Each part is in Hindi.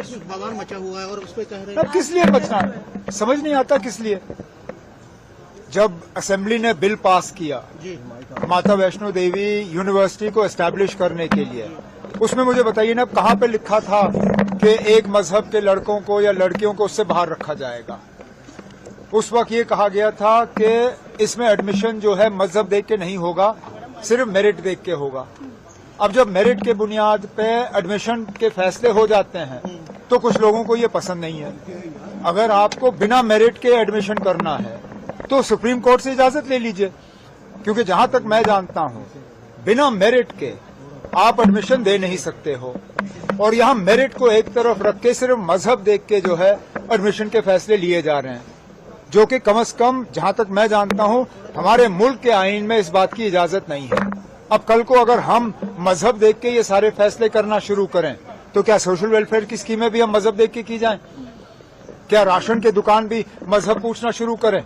बवाल मचा हुआ है और उस पर कह रहे हैं किस लिए मचना है, समझ नहीं आता किस लिए। जब असेंबली ने बिल पास किया माता वैष्णो देवी यूनिवर्सिटी को एस्टैब्लिश करने के लिए, उसमें मुझे बताइए ना कहाँ पे लिखा था कि एक मजहब के लड़कों को या लड़कियों को उससे बाहर रखा जाएगा। उस वक्त ये कहा गया था कि इसमें एडमिशन जो है मजहब देख के नहीं होगा, सिर्फ मेरिट देख के होगा। अब जब मेरिट के बुनियाद पे एडमिशन के फैसले हो जाते हैं तो कुछ लोगों को ये पसंद नहीं है। अगर आपको बिना मेरिट के एडमिशन करना है तो सुप्रीम कोर्ट से इजाजत ले लीजिए, क्योंकि जहां तक मैं जानता हूं बिना मेरिट के आप एडमिशन दे नहीं सकते हो। और यहां मेरिट को एक तरफ रख के सिर्फ मजहब देख के जो है एडमिशन के फैसले लिए जा रहे हैं, जो कि कम से कम जहां तक मैं जानता हूं हमारे मुल्क के आईन में इस बात की इजाजत नहीं है। अब कल को अगर हम मजहब देख के ये सारे फैसले करना शुरू करें तो क्या सोशल वेलफेयर की स्कीमें भी हम मजहब देख के की जाएं? क्या राशन की दुकान भी मजहब पूछना शुरू करें?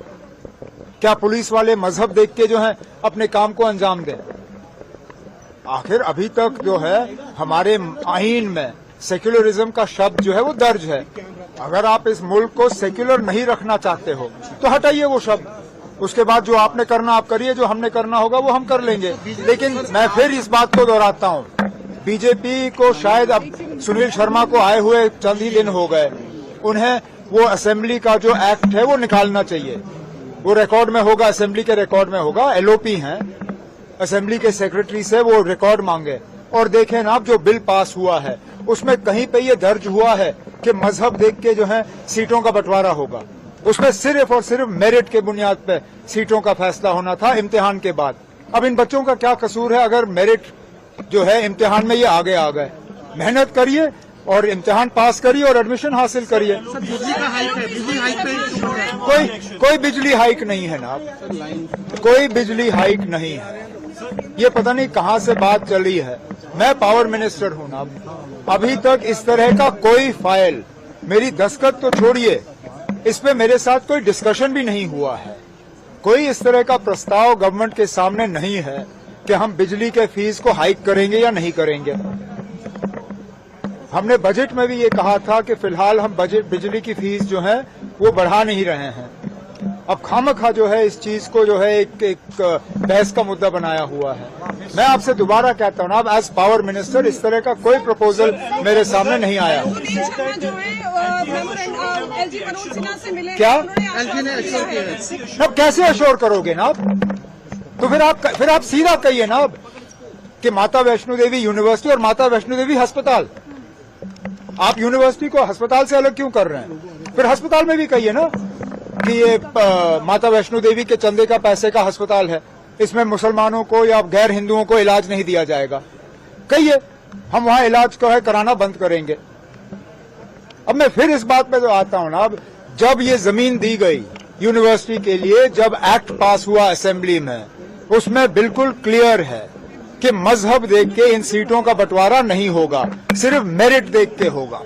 क्या पुलिस वाले मजहब देख के जो है अपने काम को अंजाम दें? आखिर अभी तक जो है हमारे आईन में सेक्युलरिज्म का शब्द जो है वो दर्ज है। अगर आप इस मुल्क को सेक्युलर नहीं रखना चाहते हो तो हटाइए वो शब्द, उसके बाद जो आपने करना आप करिए, जो हमने करना होगा वो हम कर लेंगे। लेकिन मैं फिर इस बात को दोहराता हूँ, बीजेपी को शायद अब सुनील शर्मा को आए हुए चंद ही दिन हो गए, उन्हें वो असेंबली का जो एक्ट है वो निकालना चाहिए। वो रिकॉर्ड में होगा, असेंबली के रिकॉर्ड में होगा, एलओपी हैं, असेंबली के सेक्रेटरी से वो रिकॉर्ड मांगे और देखें ना जो बिल पास हुआ है उसमें कहीं पे ये दर्ज हुआ है कि मजहब देख के जो है सीटों का बंटवारा होगा। उसमें सिर्फ और सिर्फ मेरिट के बुनियाद पे सीटों का फैसला होना था इम्तिहान के बाद। अब इन बच्चों का क्या कसूर है अगर मेरिट जो है इम्तिहान में ये आगे आ गए? मेहनत करिए और इम्तिहान पास करिए और एडमिशन हासिल करिए। बिजली का हाइक है, बिजली हाइक पे कोई बिजली हाइक नहीं है ना, कोई बिजली हाइक नहीं है। ये पता नहीं कहाँ से बात चली है। मैं पावर मिनिस्टर हूँ ना, अभी तक इस तरह का कोई फाइल, मेरी दस्तखत तो छोड़िए, इस पे मेरे साथ कोई डिस्कशन भी नहीं हुआ है। कोई इस तरह का प्रस्ताव गवर्नमेंट के सामने नहीं है कि हम बिजली के फीस को हाइक करेंगे या नहीं करेंगे। हमने बजट में भी ये कहा था कि फिलहाल हम बिजली की फीस जो है वो बढ़ा नहीं रहे हैं। अब खामखा जो है इस चीज को जो है एक बहस का मुद्दा बनाया हुआ है। मैं आपसे दोबारा कहता हूँ ना, अब एज पावर मिनिस्टर इस तरह का कोई प्रपोजल मेरे सामने नहीं आया। क्या एलजी ने एश्योर किया है। अब कैसे अश्योर करोगे ना आप? तो फिर आप सीधा कहिए ना अब कि माता वैष्णो देवी यूनिवर्सिटी और माता वैष्णो देवी अस्पताल। आप यूनिवर्सिटी को अस्पताल से अलग क्यों कर रहे हैं? फिर अस्पताल में भी कहिए ना कि ये माता वैष्णो देवी के चंदे का पैसे का अस्पताल है, इसमें मुसलमानों को या गैर हिंदुओं को इलाज नहीं दिया जाएगा। कहिए हम वहां इलाज जो है कराना बंद करेंगे। अब मैं फिर इस बात पे तो आता हूं ना, अब जब ये जमीन दी गई यूनिवर्सिटी के लिए, जब एक्ट पास हुआ असेंबली में, उसमें बिल्कुल क्लियर है कि मजहब देख के इन सीटों का बंटवारा नहीं होगा, सिर्फ मेरिट देख के होगा।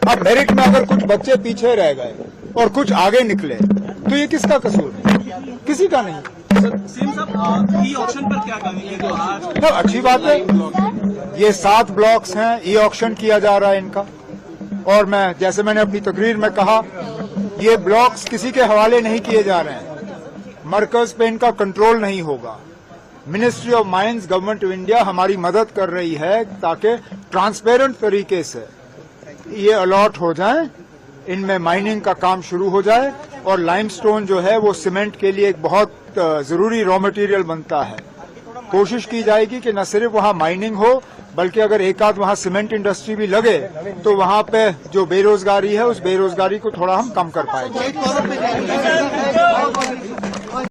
अब मेरिट में अगर कुछ बच्चे पीछे रह गए और कुछ आगे निकले तो ये किसका कसूर है? किसी का नहीं। सीएम साहब, ई ऑक्शन पर क्या कहेंगे जो आज? तो अच्छी बात है, ये 7 ब्लॉक्स हैं, ई ऑक्शन किया जा रहा है इनका। और मैं जैसे मैंने अपनी तकरीर में कहा, ये ब्लॉक्स किसी के हवाले नहीं किए जा रहे हैं, मरकज पे इनका कंट्रोल नहीं होगा। Ministry of mines, government of India हमारी मदद कर रही है ताकि ट्रांसपेरेंट तरीके से ये अलॉट हो जाए, इनमें माइनिंग का काम शुरू हो जाए। और लाइमस्टोन जो है वो सीमेंट के लिए एक बहुत जरूरी रॉ मटेरियल बनता है। कोशिश की जाएगी कि न सिर्फ वहां माइनिंग हो, बल्कि अगर एक आध वहां सीमेंट इंडस्ट्री भी लगे तो वहां पे जो बेरोजगारी है उस बेरोजगारी को थोड़ा हम कम कर पाएंगे।